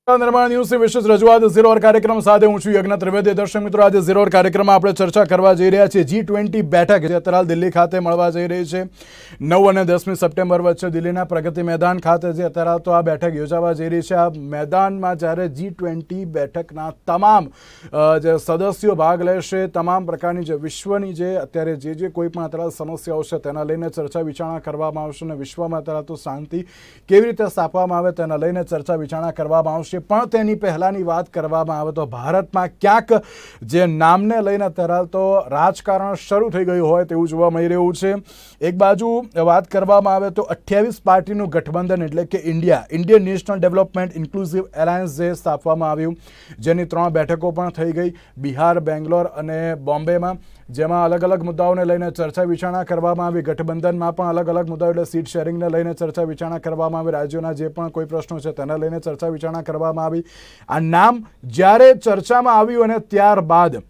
નિર્માણ ન્યૂઝની વિશેષ રજૂઆત ઝીરો અવર કાર્યક્રમ સાથે હું છું યજ્ઞ ત્રિવેદી। દર્શક મિત્રો, આજે ઝીરો અવર કાર્યક્રમમાં આપણે ચર્ચા કરવા જઈ રહ્યા છીએ G20 બેઠક જે અત્યારે દિલ્હી ખાતે મળવા જઈ રહી છે। 9 અને 10મી સપ્ટેમ્બર વચ્ચે દિલ્હીના પ્રગતિ મેદાન ખાતે જે અત્યારે તો આ બેઠક યોજાવા જઈ રહી છે। આ મેદાનમાં જ્યારે G20 બેઠકના તમામ જે સદસ્યો ભાગ લેશે, તમામ પ્રકારની જે વિશ્વની જે અત્યારે જે કોઈ પણ અત્યારે સમસ્યાઓ છે તેના લઈને ચર્ચા વિચારણા કરવામાં આવશે અને વિશ્વમાં અત્યારે તો શાંતિ કેવી રીતે સ્થાપવામાં આવે તેના લઈને ચર્ચા વિચારણા કરવામાં આવશે। પણ તેની પહેલાની વાત કરવામાં આવે તો ભારતમાં ક્યાંક જે નામને લઈને અત્યારે તો રાજકારણ શરૂ થઈ ગયું હોય તેવું જોવા મળી રહ્યું છે। એક બાજુ વાત કરવામાં આવે તો 28 પાર્ટીનું ગઠબંધન એટલે કે Indian national development inclusive alliance જે સ્થાપવામાં આવ્યું, જેની 3 બેઠકો પણ થઈ ગઈ બિહાર, બેંગ્લોર અને બોમ્બેમાં, જેમાં અલગ અલગ મુદ્દાઓને લઈને ચર્ચા વિચારણા કરવામાં આવી। ગઠબંધનમાં પણ અલગ અલગ મુદ્દાઓ એટલે સીટ શેરિંગને લઈને ચર્ચા વિચારણા કરવામાં આવી, રાજ્યોના જે પણ કોઈ પ્રશ્નો છે તેને લઈને ચર્ચા વિચારણા કરવામાં આવી। આ નામ જ્યારે ચર્ચામાં આવ્યું અને ત્યારબાદ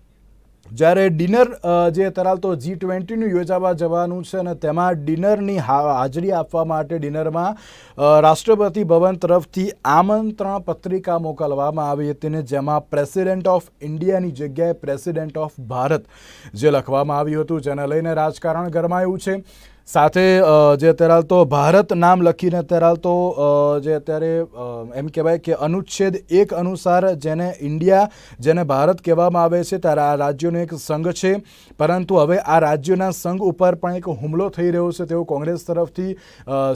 જ્યારે ડિનર જે અત્યારે તો G20નું યોજાવા જવાનું છે અને તેમાં ડિનરની હાજરી આપવા માટે ડિનરમાં રાષ્ટ્રપતિ ભવન તરફથી આમંત્રણ પત્રિકા મોકલવામાં આવી હતી ને જેમાં પ્રેસિડેન્ટ ઓફ ઇન્ડિયાની જગ્યાએ પ્રેસિડેન્ટ ઓફ ભારત જે લખવામાં આવ્યું હતું, જેને લઈને રાજકારણ ગરમાયું છે। સાથે જે અત્યારે તો ભારત નામ લખીને અત્યારે તો જે અત્યારે એમ કહેવાય કે અનુચ્છેદ 1 અનુસાર જેને ભારત કહેવામાં આવે છે ત્યારે આ રાજ્યોનો એક સંઘ છે, પરંતુ હવે આ રાજ્યોના સંઘ ઉપર પણ એક હુમલો થઈ રહ્યો છે તેવું કોંગ્રેસ તરફથી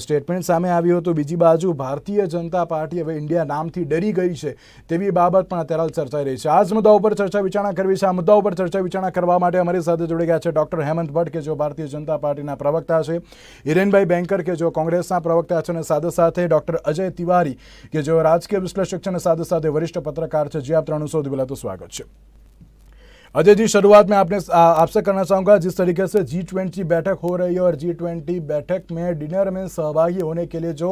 સ્ટેટમેન્ટ સામે આવ્યું હતું। બીજી બાજુ ભારતીય જનતા પાર્ટી હવે ઇન્ડિયા નામથી ડરી ગઈ છે તેવી બાબત પણ અત્યારે ચર્ચાઈ રહી છે। આ જ મુદ્દા ઉપર ચર્ચા વિચારણા કરવી છે। આ મુદ્દા ઉપર ચર્ચા વિચારણા કરવા માટે અમારી સાથે જોડી ગયા છે ડોક્ટર હેમંત ભટ્ટ કે जो भारतीय जनता पार्टी प्रवक्ता है, हिरेनभाई बैंकर के जो कांग्रेस प्रवक्ता है, साथ साथ डॉक्टर अजय तिवारी के जो राजकीय विश्लेषक है, साथ साथ वरिष्ठ पत्रकार है। जी आप त्रणों सौથી पहला तो स्वागत है। अजय जी, शुरुआत में आपसे करना चाहूँगा, जिस तरीके से G20 बैठक हो रही है और G20 बैठक में डिनर में सहभागी होने के लिए जो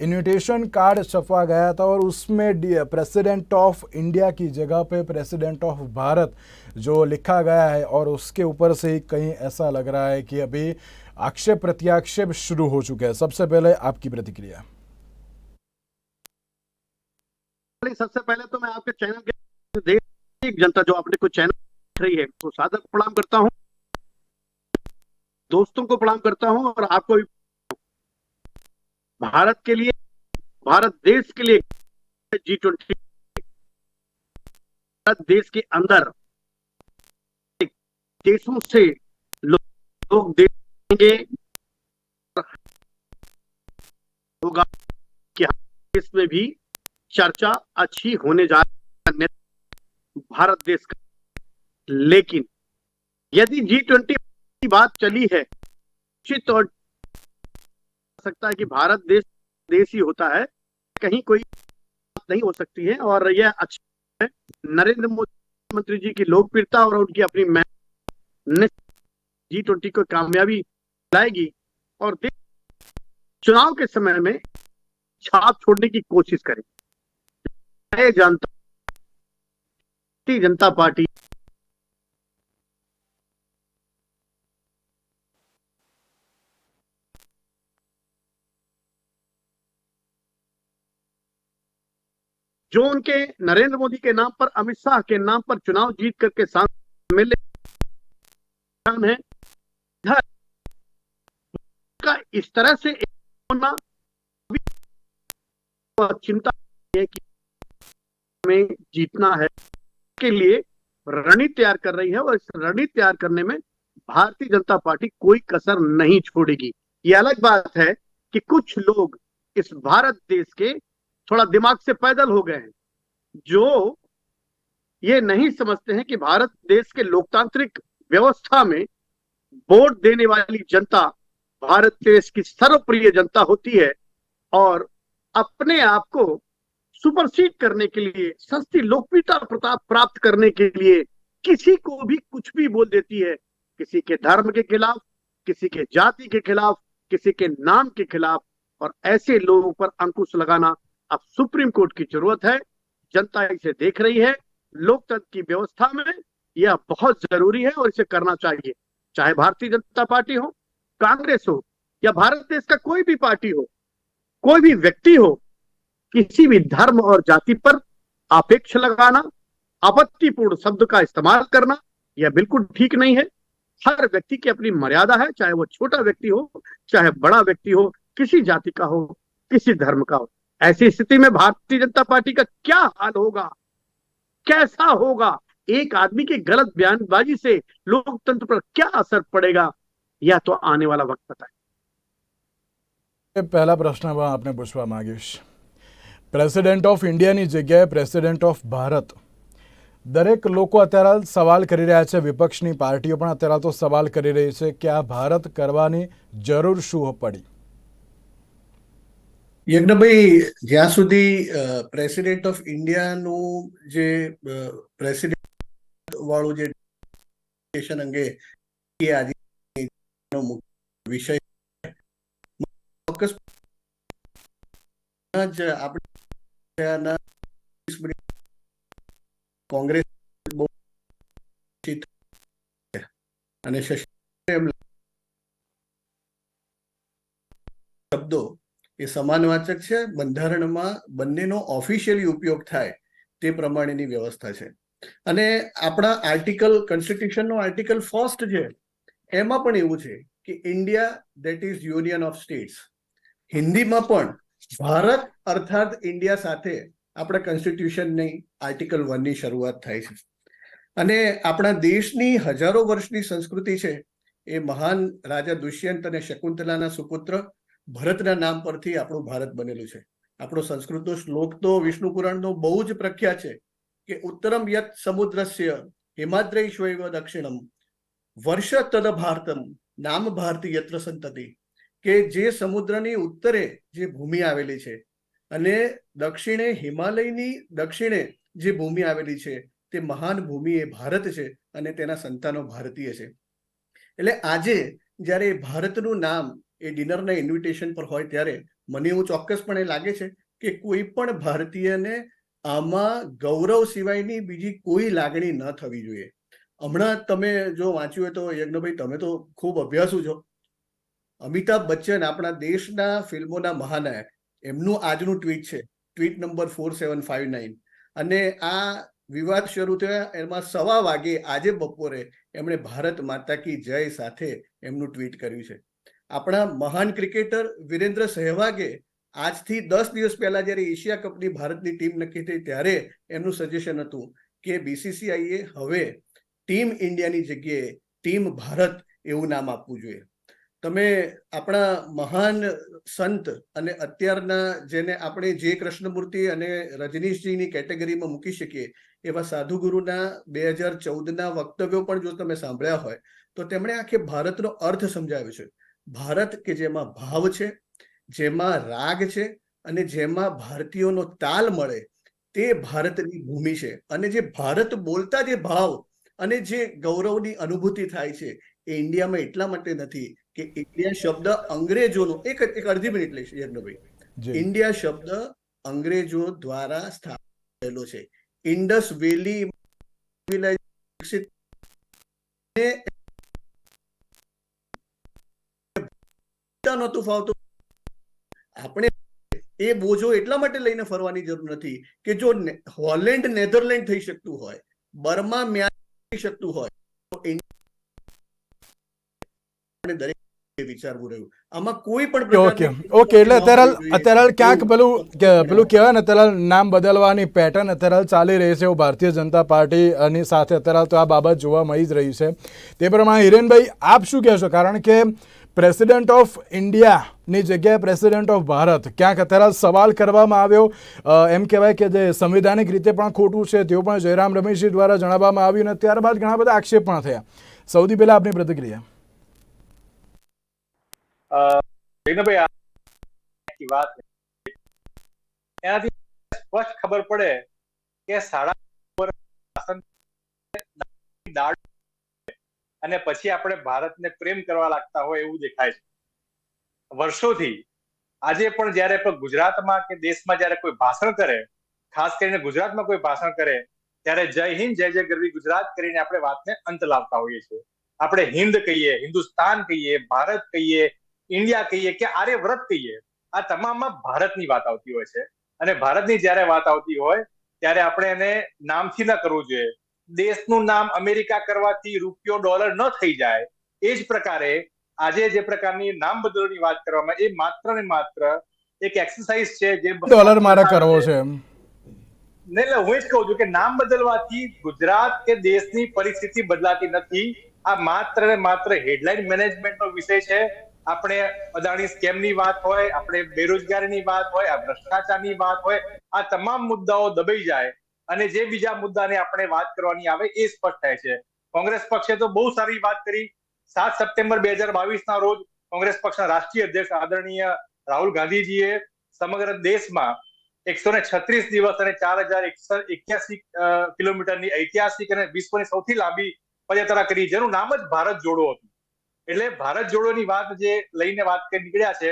इन्विटेशन कार्ड छपवा गया था और उसमें प्रेसिडेंट ऑफ इंडिया की जगह पे प्रेसिडेंट ऑफ भारत जो लिखा गया है और उसके ऊपर से ही कहीं ऐसा लग रहा है कि अभी आक्षेप प्रत्याक्षेप शुरू हो चुके हैं। सबसे पहले आपकी प्रतिक्रिया। सबसे पहले तो मैं आपके चैनल के देश जनता जो आपने कुछ चैनल देख रही है तो सादर प्रणाम करता हूं, दोस्तों को प्रणाम करता हूं और आपको भी। भारत के लिए, भारत देश के लिए G20 भारत देश के अंदर देशों से लोग देखेंगे होगा कि देश में भी चर्चा अच्छी होने जा रही है भारत देश का। लेकिन यदि G20 की बात चली है, निश्चित तौर सकता है कि भारत देश ही होता है, कहीं कोई बात नहीं हो सकती है। और यह अच्छा है, नरेंद्र मोदी मंत्री जी की लोकप्रियता और उनकी अपनी G20 को कामयाबी लाएगी और देश चुनाव के समय में छाप छोड़ने की कोशिश करेगी। जनता पार्टी जो उनके नरेंद्र मोदी के नाम पर, अमित शाह के नाम पर चुनाव जीत करके सांसद मिले है, का इस तरह से होना चिंता है कि हमें जीतना है के लिए रणनीति तैयार कर रही है और इस रणनीति तैयार करने में भारतीय जनता पार्टी कोई कसर नहीं छोड़ेगी। ये अलग बात है कि कुछ लोग इस भारत देश के थोड़ा दिमाग से पैदल हो गए हैं, जो ये नहीं समझते हैं कि भारत देश के लोकतांत्रिक व्यवस्था में वोट देने वाली जनता भारत देश की सर्वप्रिय जनता होती है और अपने आप को सुपरसीड करने के लिए, सस्ती लोकप्रियता प्रताप प्राप्त करने के लिए किसी को भी कुछ भी बोल देती है, किसी के धर्म के खिलाफ, किसी के जाति के खिलाफ, किसी के नाम के खिलाफ। और ऐसे लोगों पर अंकुश लगाना अब सुप्रीम कोर्ट की जरूरत है। जनता इसे देख रही है। लोकतंत्र की व्यवस्था में यह बहुत जरूरी है और इसे करना चाहिए, चाहे भारतीय जनता पार्टी हो, कांग्रेस हो या भारत देश का कोई भी पार्टी हो, कोई भी व्यक्ति हो। किसी भी धर्म और जाति पर आपेक्ष लगाना, आपत्तिपूर्ण शब्द का इस्तेमाल करना, यह बिल्कुल ठीक नहीं है। हर व्यक्ति की अपनी मर्यादा है, चाहे वो छोटा व्यक्ति हो, चाहे बड़ा व्यक्ति हो, किसी जाति का हो, किसी धर्म का हो। ऐसी स्थिति में भारतीय जनता पार्टी का क्या हाल होगा, कैसा होगा, एक आदमी की गलत बयानबाजी से लोकतंत्र पर क्या असर पड़ेगा, यह तो आने वाला वक्त बताए। પહેલા પ્રશ્ન આપને પૂછવા માંગીશ, પ્રેસિડેન્ટ ઓફ ઇન્ડિયાની જગ્યાએ પ્રેસિડેન્ટ ઓફ ભારત, દરેક લોકો અત્યારે સવાલ કરી રહ્યા છે, વિપક્ષની પાર્ટીઓ પણ અત્યારે તો સવાલ કરી રહી છે કે આ ભારત કરવાની જરૂર શું પડી? યજ્ઞભાઈ, જ્યાં સુધી પ્રેસિડેન્ટ ઓફ ઇન્ડિયાનું જે પ્રેસિડેન્ટ વાળું જે અંગે એ આજે વિષય ચોક્કસ જ આપણે કોંગ્રેસ બહુ અને શબ્દો એ સમાનવાચક છે. બંધારણમાં બંનેનો ઓફિશિયલી ઉપયોગ થાય તે પ્રમાણેની વ્યવસ્થા છે. અને આપણા આર્ટિકલ, કોન્સ્ટિટ્યુશનનો આર્ટિકલ 1 છે, એમાં પણ એવું છે કે India that is union of states. હિન્દીમાં પણ ભારત અર્થાત ઇન્ડિયા સાથે આપણા કોન્સ્ટિટ્યુશનની આર્ટિકલ 1 ની શરૂઆત થાય છે. અને આપણા દેશની હજારો વર્ષની સંસ્કૃતિ છે એ મહાન રાજા દુષ્યંત અને શકુંતલાના સુપુત્ર ભરતના નામ પરથી આપણું ભારત બનેલું છે. આપણો સંસ્કૃતનો શ્લોક તો વિષ્ણુ પુરાણનો બહુ જ પ્રખ્યાત છે કે ઉત્તરમ યત સમુદ્રસ્ય હિમાદ્રૈશ્વૈવ દક્ષિણમ વર્ષ તદ ભારતમ નામ ભારતી યત્ર સંતતિ. કે જે સમુદ્રની ઉત્તરે જે ભૂમિ આવેલી છે અને દક્ષિણે હિમાલયની દક્ષિણે જે ભૂમિ આવેલી છે તે મહાન ભૂમિ એ ભારત છે અને તેના સંતાનો ભારતીય છે. એટલે આજે જ્યારે ભારતનું નામ એ ડિનરના ઇન્વિટેશન પર હોય ત્યારે મને એવું ચોક્કસપણે લાગે છે કે કોઈ પણ ભારતીયને આમાં ગૌરવ સિવાયની બીજી કોઈ લાગણી ન થવી જોઈએ. હમણાં તમે જો વાંચ્યું હોય તો યજ્ઞભાઈ, તમે તો ખૂબ અભ્યાસુ છો. અમિતાભ બચ્ચન, આપણા દેશના ફિલ્મોના મહાનાયક, એમનું આજનું ટ્વીટ છે, ટ્વીટ નંબર 4759. અને આ વિવાદ શરૂ થયા એમાં 1:15 વાગે આજે બપોરે એમણે ભારત માતા કી જય સાથે એમનું ટ્વીટ કર્યું છે. આપણા મહાન ક્રિકેટર વિરેન્દ્ર સહેવાગે આજથી 10 દિવસ પહેલા જ્યારે એશિયા કપની ભારતની ટીમ નક્કી થઈ ત્યારે એમનું સજેશન હતું કે બીસીસીઆઈએ હવે ટીમ ઇન્ડિયાની જગ્યાએ ટીમ ભારત એવું નામ આપવું જોઈએ. તમે આપણા મહાન સંત અને અત્યારના જેને આપણે જે કૃષ્ણમૂર્તિ અને રજનીશજીની કેટેગરીમાં મૂકી શકીએ એવા સાધુગુરુના 2014ના વક્તવ્યો પણ જો તમે સાંભળ્યા હોય તો તેમણે આખે ભારતનો અર્થ સમજાવ્યો છે. ભારત કે જેમાં ભાવ છે, જેમાં રાગ છે અને જેમાં ભારતીયોનો તાલ મળે તે ભારતની ભૂમિ છે. અને જે ભારત બોલતા જે ભાવ અને જે ગૌરવની અનુભૂતિ થાય છે એ ઇન્ડિયામાં એટલા માટે નથી કે ઇન્ડિયા શબ્દ અંગ્રેજોનો એક અડધી મિનિટ લઈશ યજ્ઞભાઈ. ઇન્ડિયા શબ્દ અંગ્રેજો દ્વારા સ્થાપેલો છે. ઇન્ડસ વેલી વિકસિત નહોતું ફાવતું. આપણે એ બોજો એટલા માટે લઈને ફરવાની જરૂર નથી કે જો હોલેન્ડ નેધરલેન્ડ થઈ શકતું હોય, બર્મા મ્યાનમાર થઈ શકતું હોય તો દરેક વિચારવું રહ્યું. આમાં કોઈ પણ ઓકે એટલે અત્યારે ક્યાંક પેલું કહેવાય ને, અત્યારે નામ બદલવાની પેટર્ન અત્યારે ચાલી રહી છે એવું ભારતીય જનતા પાર્ટીની સાથે અત્યારે તો આ બાબત જોવા મળી જ રહી છે. તે પ્રમાણે હિરેનભાઈ, આપ શું કહેશો? કારણ કે પ્રેસિડેન્ટ ઓફ ઇન્ડિયાની જગ્યાએ પ્રેસિડેન્ટ ઓફ ભારત ક્યાંક અત્યારે સવાલ કરવામાં આવ્યો. એમ કહેવાય કે જે સંવિધાનિક રીતે પણ ખોટું છે તેવું પણ જયરામ રમેશજી દ્વારા જણાવવામાં આવ્યું અને ત્યારબાદ ઘણા બધા આક્ષેપ પણ થયા. સૌથી પહેલા આપની પ્રતિક્રિયા. વાત એનાથી સ્પષ્ટ ખબર પડે કે અને પછી આપણે ભારતને પ્રેમ કરવા લાગતા હોય એવું દેખાય છે. વર્ષોથી આજે પણ જયારે પણ ગુજરાતમાં કે દેશમાં જયારે કોઈ ભાષણ કરે, ખાસ કરીને ગુજરાતમાં કોઈ ભાષણ કરે ત્યારે જય હિન્દ જય જય ગરવી ગુજરાત કરીને આપણે વાતને અંત લાવતા હોઈએ છીએ. આપણે હિન્દ કહીએ, હિન્દુસ્તાન કહીએ, ભારત કહીએ, ઇન્ડિયા કહીએ કે આર્યવ્રત કહીએ, આ તમામમાં ભારતની વાત આવતી હોય છે. અને ભારતની જ્યારે વાત આવતી હોય ત્યારે આપણે એને નામથી ન કરવું જોઈએ. દેશનું નામ અમેરિકા કરવાથી રૂપિયો ડોલર ન થઈ જાય, એ જ પ્રકારે આજે જે પ્રકારની નામ બદલવાની વાત કરવામાં એ માત્ર ને માત્ર એક એક્સરસાઇઝ છે જે ડોલર મારે કરવો છે એમ. નહીં, એટલે હું જ કહું છું કે નામ બદલવાથી ગુજરાત કે દેશની પરિસ્થિતિ બદલાતી નથી. આ માત્ર ને માત્ર હેડલાઇન મેનેજમેન્ટનો વિષય છે. આપણે અદાણી સ્કેમની વાત હોય, આપણે બેરોજગારીની વાત હોય, આ ભ્રષ્ટાચારની વાત હોય, આ તમામ મુદ્દાઓ દબાઈ જાય અને જે બીજા મુદ્દાને આપણે વાત કરવાની આવે એ સ્પષ્ટ થાય છે. કોંગ્રેસ પક્ષે તો બહુ સારી વાત કરી. 7 સપ્ટેમ્બર 2022 ના રોજ કોંગ્રેસ પક્ષના રાષ્ટ્રીય અધ્યક્ષ આદરણીય રાહુલ ગાંધીજીએ સમગ્ર દેશમાં 136 દિવસ અને 4081 કિલોમીટરની ઐતિહાસિક અને વિશ્વની સૌથી લાંબી પદયાત્રા કરી, જેનું નામ જ ભારત જોડો હતું. એટલે ભારત જોડોની વાત જે લઈને વાત કરી નીકળ્યા છે,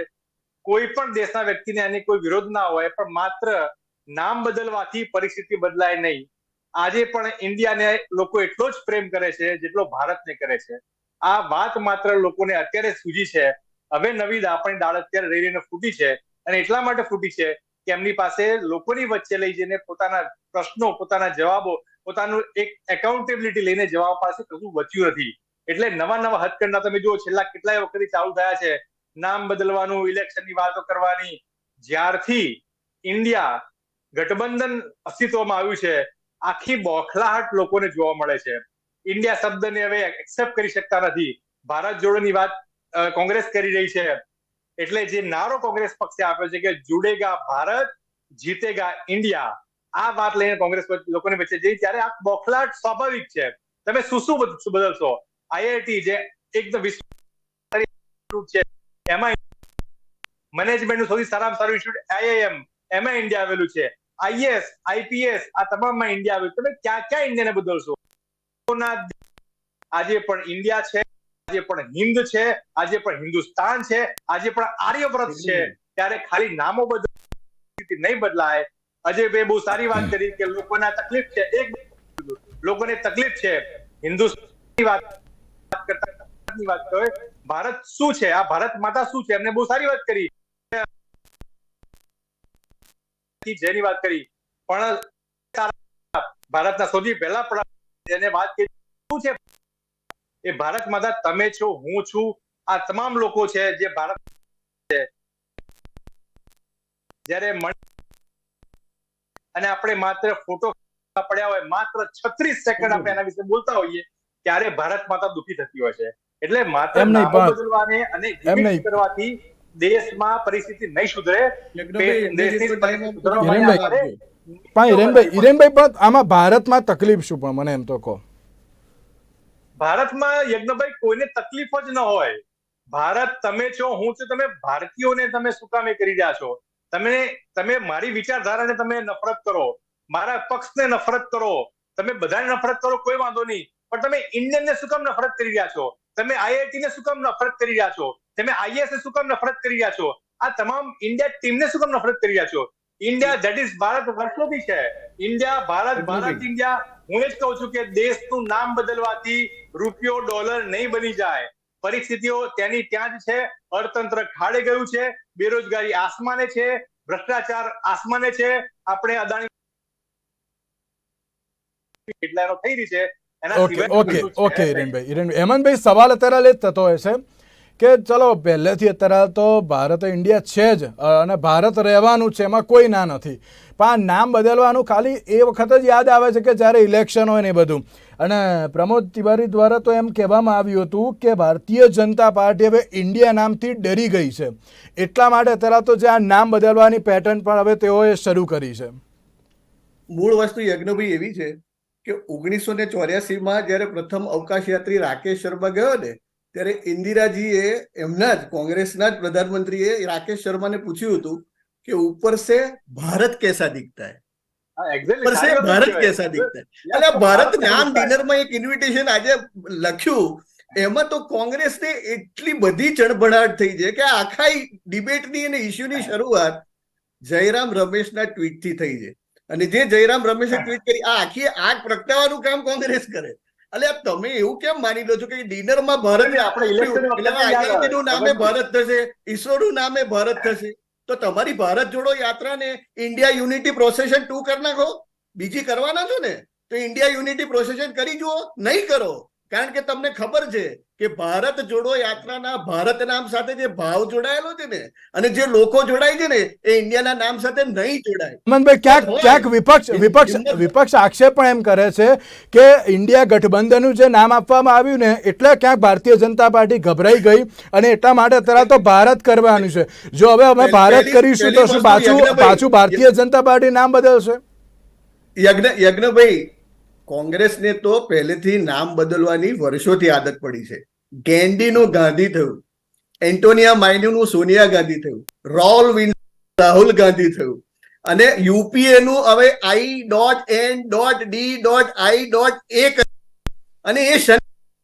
કોઈ પણ દેશના વ્યક્તિને એની કોઈ વિરોધ ના હોય, પણ માત્ર નામ બદલવાથી પરિસ્થિતિ બદલાય નહીં. આજે પણ ઇન્ડિયાને લોકો એટલો જ પ્રેમ કરે છે જેટલો ભારતને કરે છે. આ વાત માત્ર લોકોને અત્યારે સૂજી છે. હવે નવી દાપણી દાળ અત્યારે રહી રહીને ફૂટી છે અને એટલા માટે ફૂટી છે કે એમની પાસે લોકોની વચ્ચે લઈ જઈને પોતાના પ્રશ્નો, પોતાના જવાબો, પોતાનું એક એકાઉન્ટેબિલિટી લઈને જવા પાસે કશું બચ્યું નથી. એટલે નવા નવા હથકંડા તમે જુઓ છેલ્લા કેટલાય વખતથી ચાલુ થયા છે. નામ બદલવાનું, ઇલેક્શનની વાતો કરવાની. જ્યારથી ઇન્ડિયા ગઠબંધન અસ્તિત્વમાં આવ્યું છે, આખી બોખલાહટ લોકોને જોવા મળે છે. ઇન્ડિયા શબ્દને હવે એક્સેપ્ટ કરી શકતા નથી. ભારત જોડોની વાત કોંગ્રેસ કરી રહી છે. એટલે જે નારો કોંગ્રેસ પક્ષે આપ્યો છે કે જુડેગા ભારત, જીતેગા ઇન્ડિયા, આ વાત લઈને કોંગ્રેસ લોકોની વચ્ચે જઈ, ત્યારે આ બોખલાટ સ્વાભાવિક છે. તમે શું બદલશો? આઈઆઈટી જે એકદમ વિશ્વ છે, એમાં મેનેજમેન્ટનું સૌથી સારામાં સારું ઇન્સ્ટિટ્યૂટ આઈઆઈએમ, એમાં ઇન્ડિયા આવેલું છે. આઈએસ, આઈપીએસ, આ તમામમાં ઇન્ડિયા આવેલું. તમે ક્યાં ક્યાં ઇન્ડિયાને બદલશો? આજે પણ ઇન્ડિયા છે, આજે પણ હિન્દ છે, આજે પણ હિન્દુસ્તાન છે, આજે પણ આર્યવ્રત છે. ત્યારે ખાલી નામો બદલ નહીં બદલાય. અજયભાઈ બહુ સારી વાત કરી કે લોકોને તકલીફ છે. લોકોને તકલીફ છે. હિન્દુસ્તાનની વાત કરતા વાત કરે, ભારત શું છે, આ ભારત માતા શું છે, એમને બહુ સારી વાત કરી, જેની વાત કરી. પણ ભારતના સૌથી પહેલા પણ એને વાત કરી શું છે, એ ભારત માતા તમે છો, હું છું, આ તમામ લોકો છે જે ભારત છે. જ્યારે અને આપણે માત્ર ફોટો પડ્યા હોય, માત્ર 36 સેકન્ડ આપણે એના વિશે બોલતા હોઈએ, ત્યારે ભારત માતા દુઃખી થતી હોય છે. એટલે માત્ર નામો બદલવાને અને રિપીટ કરવાથી દેશમાં પરિસ્થિતિ નહીં સુધરે. હિરેનભાઈ, પણ આમાં ભારતમાં તકલીફ શું? પણ મને એમ તો કહો. ભારતમાં યજ્ઞભાઈ કોઈને તકલીફ જ ન હોય. ભારત તમે છો, હું છું. તમે ભારતીયોને તમે શું કામ કરી રહ્યા છો? તમે મારી વિચારધારાને તમે નફરત કરો, મારા પક્ષને નફરત કરો, તમે બધાને નફરત કરો, કોઈ વાંધો નહીં, પણ તમે ઇન્ડિયનને શું કામ નફરત કરી રહ્યા છો? તમે આઈઆઈટી ને શું કામ નફરત કરી રહ્યા છો? તમે આઈએસ ને શું કામ નફરત કરી રહ્યા છો? આ તમામ ઇન્ડિયા ટીમને શું કામ નફરત કરી રહ્યા છો? ઇન્ડિયા ધેટ ઇઝ ભારત વર્ષોથી છે. India Bharat, Bharat India. હું એ જ કહું છું કે દેશનું નામ બદલવાથી રૂપિયો ડોલર નહીં બની જાય. પરિસ્થિતિઓ તેની ત્યાં જ છે. અર્થતંત્ર ખાડે ગયું છે, બેરોજગારી આસમાને છે, ભ્રષ્ટાચાર આસમાને છે. આપણે અદાણી હેડલાઇનો થઈ રહી છે. ઓકે હિરેનભાઈ, હેમંતભાઈ, સવાલ અત્યારે એ જ થતો હોય છે કે ચલો પહેલેથી અત્યારે તો ભારત ઇન્ડિયા છે જ અને ભારત રહેવાનું છે, એમાં કોઈ ના નથી. પણ આ નામ બદલવાનું ખાલી એ વખત જ યાદ આવે છે કે જ્યારે ઇલેક્શન હોય ને એ બધું. અને પ્રમોદ તિવારી દ્વારા તો એમ કહેવામાં આવ્યું હતું કે ભારતીય જનતા પાર્ટી હવે ઇન્ડિયા નામથી ડરી ગઈ છે, એટલા માટે અત્યારે તો જે આ નામ બદલવાની પેટર્ન પણ હવે તેઓએ શરૂ કરી છે. મૂળ વસ્તુ યજ્ઞભાઈ એવી છે કે 1984માં જયારે પ્રથમ અવકાશ યાત્રી રાકેશ શર્મા ગયો ને, ત્યારે ઇન્દિરાજીએ એમના જ કોંગ્રેસના જ પ્રધાનમંત્રીએ રાકેશ શર્માને પૂછ્યું હતું કે ઉપર સે ભારત કેસા દિખતા હૈ, ઉપર સે ભારત કેસા દિખતા હૈ. એટલે ભારત નામ ડિનરમાં એક ઇન્વિટેશન આજે લખ્યું, એમાં તો કોંગ્રેસને એટલી બધી ચણભણાટ થઈ છે કે આખા ડિબેટની અને ઇસ્યુની શરૂઆત જયરામ રમેશના ટ્વીટથી થઈ છે. અને જે જયરામ રમેશે ટ્વીટ કરી, આ આખી આગ પ્રગટાવવાનું કામ કોંગ્રેસ કરે. એટલે તમે એવું કેમ માની લો છો કે ડિનરમાં ભારત, આઈઆઈટીનું નામે ભારત થશે, ઈસરોનું નામે ભારત થશે? તો તમારી ભારત જોડો યાત્રાને ઇન્ડિયા યુનિટી પ્રોસેશન 2 કરી નાખો. બીજી કરવાના છો ને તો ઇન્ડિયા યુનિટી પ્રોસેશન કરી જુઓ. નહીં કરો, કારણ કે તમને ખબર છે કે ભારત જોડો યાત્રાના ભારત નામ સાથે જે ભાવ જોડાયેલો છે ને, અને જે લોકો જોડાય છે ને, એ ઇન્ડિયાના નામ સાથે નહીં જોડાય. હેમંતભાઈ, ક્યાંક વિપક્ષ આક્ષેપ પણ એમ કરે છે કે ઇન્ડિયા ગઠબંધનનું જે નામ આપવામાં આવ્યું ને, એટલે ક્યાંક ભારતીય જનતા પાર્ટી ગભરાઈ ગઈ અને એટલા માટે અત્યારે તો ભારત કરવાનું છે. જો હવે અમે ભારત કરીશું તો શું પાછું ભારતીય જનતા પાર્ટી નામ બદલશે? યજ્ઞભાઈ, કોંગ્રેસને તો પહેલેથી નામ બદલવાની વર્ષોથી આદત પડી છે. ગેન્ડીનું ગાંધી થયું, એન્ટોનિયા માઇનીનું સોનિયા ગાંધી થયું, રાહુલ ગાંધી થયું, અને યુપીએ નું હવે I.N.D.I.A અને એ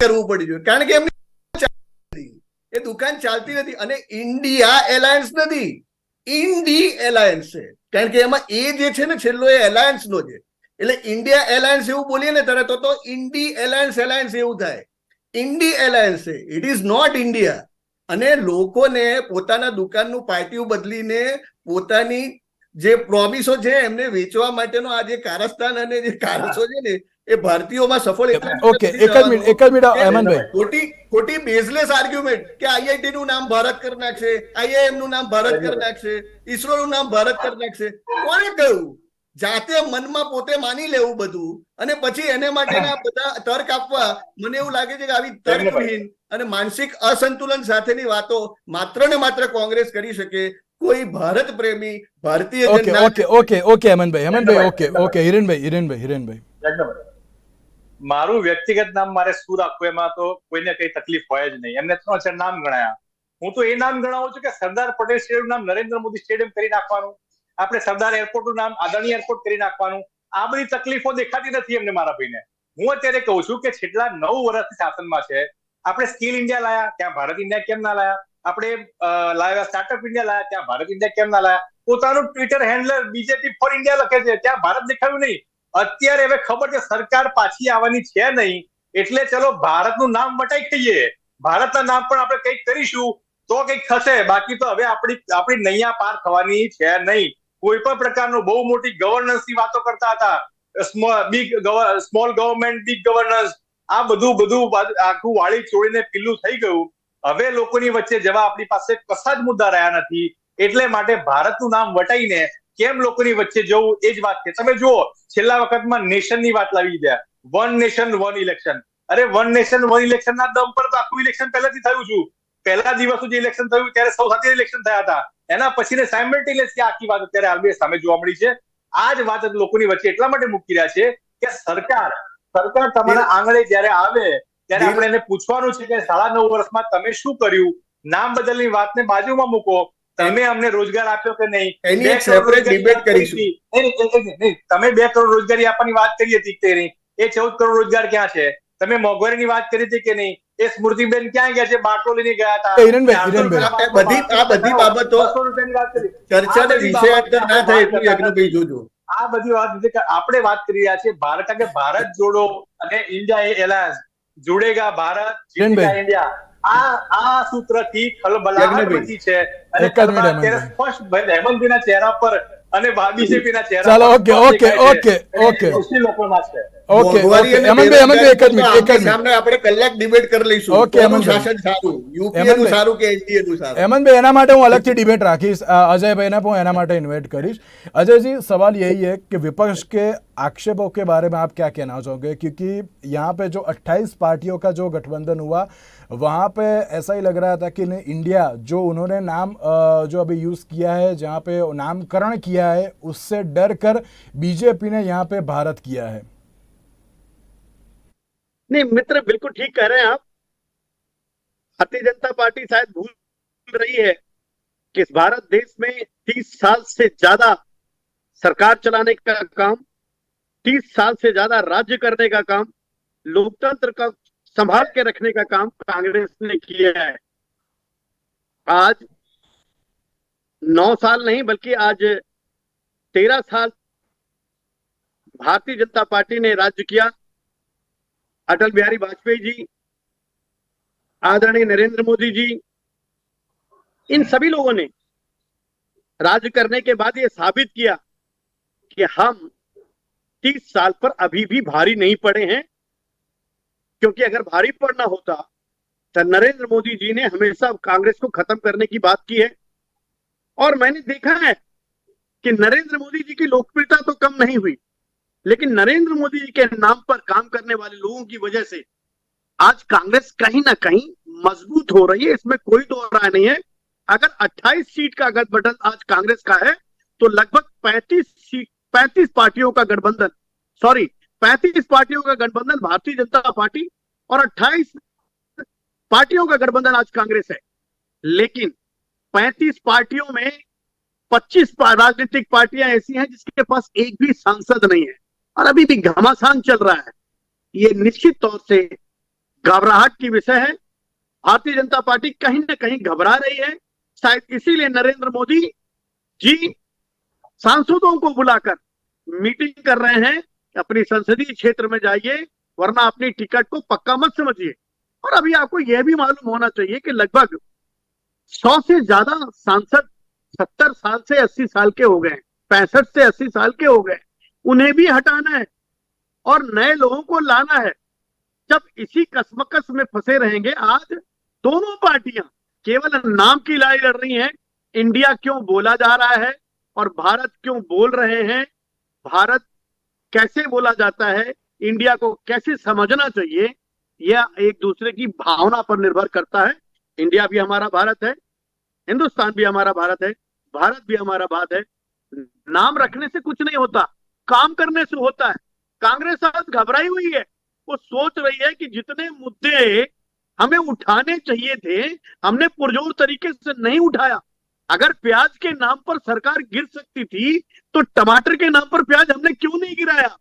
કરવું પડ્યું, કારણ કે એમની એ દુકાન ચાલતી નથી. અને ઇન્ડિયા એલાયન્સ નથી, ઇન્ડી એલાયન્સ છે, કારણ કે એમાં એ જે છે ને છેલ્લો એ એલાયન્સ નો છે. એટલે ઇન્ડિયા એલાયન્સ એવું બોલીએ ને તરત તો ઇન્ડી એલાયન્સ એવું થાય. ઇન્ડી એલાયન્સ છે, ઇટ ઇઝ નોટ ઇન્ડિયા. અને લોકોને પોતાના દુકાનનું પાટિયું બદલીને પોતાની જે પ્રોમિસો છે એમને વેચવા માટેનો આ જે કારસ્તાન અને જે કારસો છે ને, એ ભારતીયોમાં સફળ. ઓકે, એક જ મિનિટ હેમંતભાઈ, ખોટી બેઝલેસ આર્ગ્યુમેન્ટ કે આઈઆઈટી નું નામ ભારત કરી નાખશે, IIM નું નામ ભારત કરી નાખશે, ઈસરો નું નામ ભારત કરી નાખશે. કોણે કહ્યું? જાતે મનમાં પોતે માની લેવું બધું, અને પછી એને માટેના બધા તર્ક આપવા. મને એવું લાગે છે કે આવી તર્કહીન અને માનસિક અસંતુલન સાથેની વાતો માત્ર ને માત્ર કોંગ્રેસ કરી શકે. કોઈ ભારત પ્રેમી ભારતીય ઓકે હેમંતભાઈ, ઓકે હિરેનભાઈ, મારું વ્યક્તિગત નામ મારે શું રાખવું એમાં તો કોઈને કઈ તકલીફ હોય જ નહીં. એમને 3-4 નામ ગણાયા, હું તો એ નામ ગણાવું છું કે સરદાર પટેલ સ્ટેડિયમ નામ નરેન્દ્ર મોદી સ્ટેડિયમ કરી નાખવાનું, આપણે સરદાર એરપોર્ટનું નામ આદરણીય એરપોર્ટ કરી નાખવાનું. આ બધી તકલીફો દેખાતી નથી એમને, મારા ભાઈને. હું અત્યારે કહું છું કે છેલ્લા 9 વર્ષથી શાસનમાં છે. આપણે સ્કિલ ઇન્ડિયા લાયા, ત્યાં ભારત ઇન્ડિયા કેમ ના લાયા? આપણે લાવ્યા સ્ટાર્ટઅપ ઇન્ડિયા લાયા, ત્યાં ભારત ઇન્ડિયા કેમ ના લાયા? પોતાનું Twitter handler BJP for India લખે છે, ત્યાં ભારત દેખાયું નહીં. અત્યારે હવે ખબર છે સરકાર પાછી આવવાની છે નહીં, એટલે ચલો ભારતનું નામ વટાઈ ખાઈએ, ભારતના નામ પણ આપણે કંઈક કરીશું તો કંઈક થશે. બાકી તો હવે આપણી નૈયા પાર થવાની છે નહીં. કોઈ પણ પ્રકારનું બહુ મોટી ગવર્નન્સની વાતો કરતા હતા, સ્મોલ ગવર્નમેન્ટ બિગ ગવર્નન્સ, આ બધું આખું વાળી ચોળીને પીલું થઈ ગયું. હવે લોકોની વચ્ચે જવા આપણી પાસે કશા જ મુદ્દા રહ્યા નથી. એટલે માટે ભારતનું નામ વટાઈને કેમ લોકોની વચ્ચે જવું, એ જ વાત છે. તમે જુઓ, છેલ્લા વખતમાં નેશનની વાત લાવી દે, વન નેશન વન ઇલેક્શન. અરે વન નેશન વન ઇલેક્શન ના દમ પર તો આખું ઇલેક્શન પહેલાથી થયું છું. પહેલા દિવસ જે ઇલેક્શન થયું ત્યારે સૌ સાથે ઇલેક્શન થયા હતા, એના પછી સાયમલ્ટેનિયસ આખી વાત અત્યારે આરબીઆઈ સામે જોવા મળી છે. આ જ વાત લોકોની વચ્ચે એટલા માટે મૂકી રહ્યા છે કે સરકાર તમારા આંગણે જયારે આવે ત્યારે આપણે એને પૂછવાનું છે કે 9.5 વર્ષમાં તમે શું કર્યું. નામ બદલની વાતને બાજુમાં મૂકો, તમે અમને રોજગાર આપ્યો કે નહીં, એની એક સેપરેટ ડિબેટ કરીશું. તમે 2 કરોડ રોજગારી આપવાની વાત કરી હતી કે નહીં? એ 14 કરોડ રોજગાર ક્યાં છે? તમે મોંઘવારીની વાત કરી હતી કે નહીં? એ સ્મૃતિબેન ક્યાં ગયા છે? બાટલો લઈને ગયા હતા. બધી બાબતો ચર્ચાને વિષય અંદર ના થાય એટલું યજ્ઞભાઈ જોજો. આ બધી વાત આપણે વાત કરી રહ્યા છે ભારત, કે ભારત જોડો અને ઇન્ડિયા એલાયન્સ, જોડેગા ભારત જીતેગા ઇન્ડિયા. આ સૂત્રથી ખલબલાહટ મચી છે. અને અત્યારે સ્પષ્ટ હેમંતભાઈના ચહેરા પર અને બીજેપીના ચહેરા ચાલો, ઓકે લોકોમાં છે. હેમંતભાઈ, એના માટે હું અલગથી ડિબેટ રાખીશ, अजय को एना માટે इन्वाइट करीश. अजय जी, सवाल यही है कि विपक्ष के आक्षेपों के बारे में आप क्या कहना चाहोगे? क्योंकि यहाँ पे जो 28 पार्टियों का जो गठबंधन हुआ, वहाँ पे ऐसा ही लग रहा था कि इंडिया जो उन्होंने नाम जो अभी यूज किया है, जहाँ पे नामकरण किया है, उससे डर कर बीजेपी ने यहाँ पे भारत किया है. नहीं मित्र, बिल्कुल ठीक कह रहे हैं आप. भारतीय जनता पार्टी शायद भूल रही है कि इस भारत देश में 30 साल से ज्यादा सरकार चलाने का काम, 30 साल से ज्यादा राज्य करने का काम, लोकतंत्र का संभाल के रखने का काम कांग्रेस ने किया है. आज 9 साल नहीं बल्कि आज 13 साल भारतीय जनता पार्टी ने राज्य किया. अटल बिहारी वाजपेयी जी, आदरणीय नरेंद्र मोदी जी, इन सभी लोगों ने राज करने के बाद ये साबित किया कि हम 30 साल पर अभी भी भारी नहीं पड़े हैं, क्योंकि अगर भारी पड़ना होता तो नरेंद्र मोदी जी ने हमेशा कांग्रेस को खत्म करने की बात की है। और मैंने देखा है कि नरेंद्र मोदी जी की लोकप्रियता तो कम नहीं हुई, लेकिन नरेंद्र मोदी जी के नाम पर काम करने वाले लोगों की वजह से आज कांग्रेस कहीं ना कहीं मजबूत हो रही है, इसमें कोई दो राय नहीं है। अगर 28 सीट का गठबंधन आज कांग्रेस का है तो लगभग 35 पार्टियों का गठबंधन 35 पार्टियों का गठबंधन भारतीय जनता पार्टी और 28 पार्टियों का गठबंधन आज कांग्रेस है। लेकिन 35 पार्टियों में 25 राजनीतिक पार्टियां ऐसी हैं जिसके पास एक भी सांसद नहीं है और अभी भी घमासान चल रहा है। ये निश्चित तौर से घबराहट की विषय है। भारतीय जनता पार्टी कहीं ना कहीं घबरा रही है। शायद इसीलिए नरेंद्र मोदी जी सांसदों को बुलाकर मीटिंग कर रहे हैं, अपनी संसदीय क्षेत्र में जाइए वरना अपनी टिकट को पक्का मत समझिए। और अभी आपको यह भी मालूम होना चाहिए कि लगभग 100 से ज्यादा सांसद 70 साल से 80 साल के हो गए, 65 से 80 साल के हो गए, उन्हें भी हटाना है और नए लोगों को लाना है। जब इसी कसमकस में फंसे रहेंगे, आज दोनों पार्टियां केवल नाम की लड़ाई लड़ रही हैं। इंडिया क्यों बोला जा रहा है और भारत क्यों बोल रहे हैं, भारत कैसे बोला जाता है, इंडिया को कैसे समझना चाहिए, यह एक दूसरे की भावना पर निर्भर करता है। इंडिया भी हमारा भारत है, हिंदुस्तान भी हमारा भारत है, भारत भी हमारा भारत है। नाम रखने से कुछ नहीं होता, काम करने से होता है। कांग्रेस आज घबराई हुई है, वो सोच रही है कि जितने मुद्दे हमें उठाने चाहिए थे हमने पुरजोर तरीके से नहीं उठाया। अगर प्याज के नाम पर सरकार गिर सकती थी तो टमाटर के नाम पर प्याज हमने क्यों नहीं गिराया?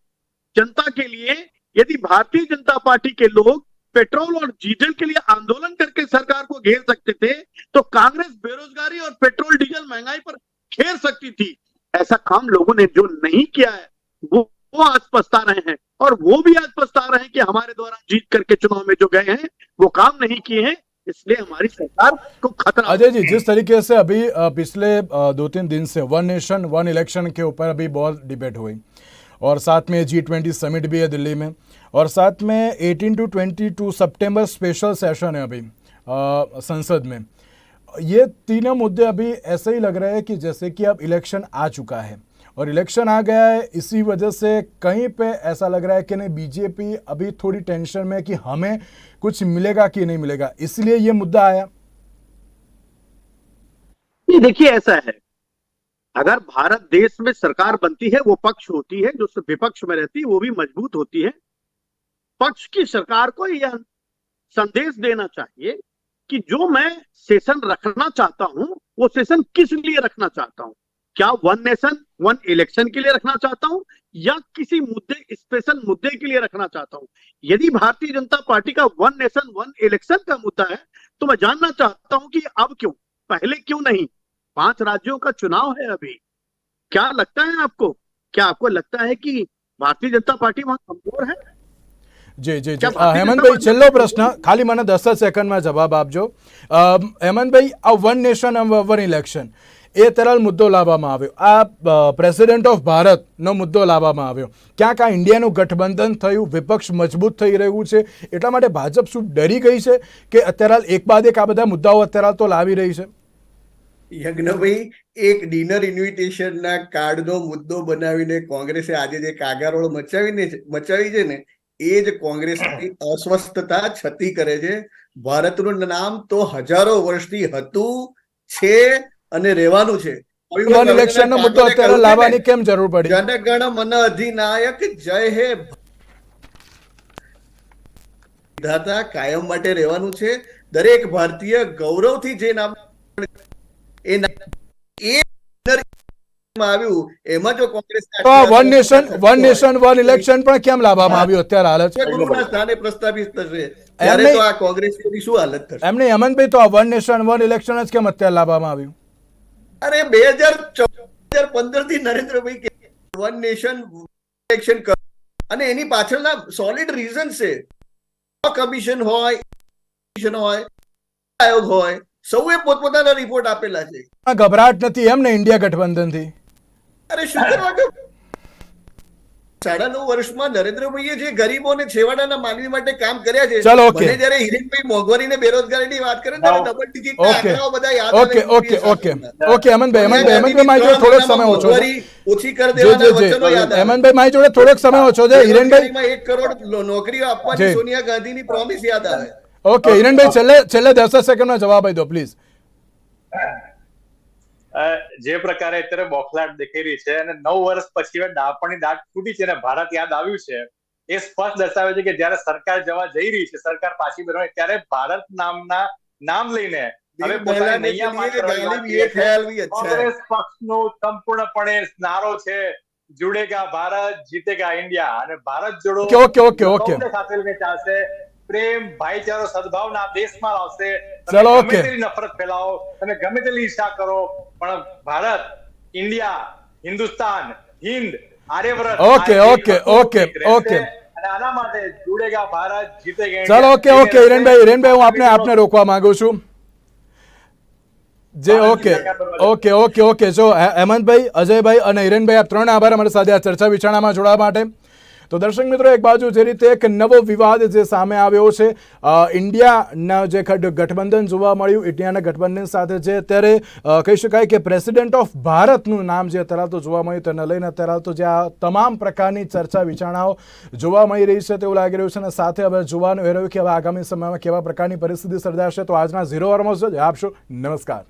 जनता के लिए यदि भारतीय जनता पार्टी के लोग पेट्रोल और डीजल के लिए आंदोलन करके सरकार को घेर सकते थे तो कांग्रेस बेरोजगारी और पेट्रोल डीजल महंगाई पर घेर सकती थी। ऐसा काम लोगों ने जो नहीं किया है वो आज पछता रहे हैं और वो भी आज पछता रहे हैं कि हमारे द्वारा जीत करके चुनाव में जो गए हैं वो काम नहीं किए हैं, इसलिए हमारी सरकार को खतरा। अजय जी, जिस तरीके से अभी पिछले 2-3 दिन से वन नेशन वन इलेक्शन के ऊपर अभी बहुत डिबेट हुई और साथ में G20 समिट भी है दिल्ली में और साथ में 18 to 22 सितंबर स्पेशल सेशन है अभी संसद में। ये तीनों मुद्दे अभी ऐसे ही लग रहे हैं कि जैसे कि अब इलेक्शन आ चुका है और इलेक्शन आ गया है, इसी वजह से कहीं पे ऐसा लग रहा है कि नहीं बीजेपी अभी थोड़ी टेंशन में कि हमें कुछ मिलेगा कि नहीं मिलेगा, इसलिए ये मुद्दा आया। ये देखिए ऐसा है, अगर भारत देश में सरकार बनती है वो पक्ष होती है, जो विपक्ष में रहती है वो भी मजबूत होती है। पक्ष की सरकार को यह संदेश देना चाहिए कि जो मैं सेशन रखना चाहता हूं वो सेशन किस लिए रखना चाहता हूं, क्या वन नेशन वन इलेक्शन के लिए रखना चाहता हूं या किसी मुद्दे स्पेशल मुद्दे के लिए रखना चाहता हूं। यदि भारतीय जनता पार्टी का वन नेशन वन इलेक्शन का मुद्दा है तो मैं जानना चाहता हूं कि अब क्यों, पहले क्यों नहीं? 5 राज्यों का चुनाव है अभी। क्या लगता है आपको, क्या आपको लगता है कि भारतीय जनता पार्टी वहां कमजोर है? जी जी जी हेमंत भाई, છેલ્લો પ્રશ્ન ખાલી મને 10 સેકન્ડમાં જવાબ આપજો। હેમંત ભાઈ, આ વન નેશન વન ઇલેક્શન એ તરલ મુદ્દો લાવવામાં આવ્યો, આ પ્રેસિડેન્ટ ઓફ ભારતનો મુદ્દો લાવવામાં આવ્યો, ક્યાંક આ ઇન્ડિયાનું ગઠબંધન થયું, વિપક્ષ મજબૂત થઈ રહ્યું છે, એટલા માટે ભાજપ શું ડરી ગઈ છે કે અત્યારે એક બાદ એક આ બધા મુદ્દાઓ અત્યારે તો લાવી રહી છે? યજ્ઞભાઈ, એક ડિનર ઇન્વિટેશનના કાર્ડનો મુદ્દો બનાવીને કોંગ્રેસે આજે જે કાગારોળ મચાવી છે ને એ જ કોંગ્રેસની અસ્વસ્થતા છતી કરે છે। ભારતનું નામ તો હજારો વર્ષથી હતું, છે અને રહેવાનું છે। વન ઇલેક્શનનો મુદ્દો અત્યારે લાવવાની કેમ જરૂર પડી? જનગણ મન અધિનાયક જય હે વિધાતા કાયમ માટે રહેવાનું છે। દરેક ભારતીય ગૌરવથી જે નામ એ આવ્યું એમાં જો Congress one nation one election પણ કેમ લાવવામાં આવ્યું અત્યારે હાલત? ગુરુના સ્થાને પ્રસ્તાવિત થશે ત્યારે તો આ કોંગ્રેસની શું હાલત થશે? એમને હેમંતભાઈ, તો આ વન નેશન વન ઇલેક્શન જ કેમ અત્યારે લાવવામાં આવ્યું? અરે 2014-2015 થી નરેન્દ્રભાઈ વન નેશન ઇલેક્શન કર અને એની પાછળના સોલિડ રીઝન છે। કમિશન હોય, આયોગ હોય, સૌએ પોતપોતાના રિપોર્ટ આપેલા છે. ગભરાટ નથી એમ ને ઇન્ડિયા ગઠબંધનથી? અરે શું કરવા કે 9.5 વર્ષમાં નરેન્દ્રભાઈએ જે ગરીબો અને છેવાડાના માનવી માટે કામ કર્યા છે. ચાલો, ઓકે. મને જ્યારે હિરેનભાઈ મોંઘવારી ને બેરોજગારીની વાત કરે ત્યારે ડબલ ડિજિટ ઓકે. આંકડાઓ બધા યાદ આવે. ઓકે હેમંતભાઈ મારી જોડે થોડોક સમય ઓછો છે. મોંઘવારી ઓછી કરી દેવાના વચનો યાદ આવે. હેમંતભાઈ મારી જોડે થોડોક સમય ઓછો છે. હિરેનભાઈ, બેરોજગારીમાં 1 કરોડ નોકરીઓ આપવાની જી. સોનિયા ગાંધીની પ્રોમિસ યાદ આવે. ઓકે હિરેનભાઈ, છેલ્લે 10 સેકન્ડમાં જવાબ આપી દો પ્લીઝ. જે પ્રકારે અત્યારે બોખલાટ દેખાઈ રહી છે અને 9 વર્ષ પછી હવે ડાપણની દાટ ફૂટી છે અને ભારત યાદ આવ્યું છે, એ સ્પષ્ટ દર્શાવે છે કે જ્યારે સરકાર જવા જઈ રહી છે, સરકાર પાછી બનવાની, ત્યારે ભારત નામના નામ લઈને હવે પોતાની નૈયા પાર કરવાની વાત ये ख्याल भी अच्छा है. કોંગ્રેસ પક્ષનો સંપૂર્ણપણે નારો છે જુડેગા ભારત જીતેગા ઇન્ડિયા, અને ભારત જોડો ઓકે. સૌને સાથે લઈને ચાલશે. પ્રેમ, ભાઈચારો, સદભાવના દેશમાં આવશે. ચલો, તમે ઓકે. ગમે તેટલી નફરત ફેલાવો, તમે ગમે તેટલી ઈર્ષા કરો, પણ ભારત, ઇન્ડિયા, હિન્દુસ્તાન, હિન્દ, આર્યવ્રત ઓકે. અને આના માટે જુડેગા ભારત જીતેગા ચાલો, ઇન્ડિયા. ઓકે હિરેનભાઈ હું આપને રોકવા માંગુ છું. જે ઓકે જો હેમંતભાઈ, અજયભાઈ અને હિરેનભાઈ, આપ ત્રણ આભાર અમારી સાથે આ ચર્ચા વિચારણામાં જોડાવા માટે. તો દર્શક મિત્રો, એક બાજુ જે રીતે એક નવો વિવાદ જે સામે આવ્યો છે, ઇન્ડિયાના જે ગઠબંધન જોવા મળ્યું, ઇન્ડિયાના ગઠબંધન સાથે જે અત્યારે કહી શકાય કે પ્રેસિડેન્ટ ઓફ ભારતનું નામ જે અત્યારે તો જોવા મળ્યું, તેને લઈને અત્યારે તો જે આ તમામ પ્રકારની ચર્ચા વિચારણાઓ જોવા મળી રહી છે તેવું લાગી રહ્યું છે. અને સાથે હવે જોવાનું એ રહ્યું કે હવે આગામી સમયમાં કેવા પ્રકારની પરિસ્થિતિ સર્જાશે. તો આજના 0 હોરમાં જ આપશો. નમસ્કાર.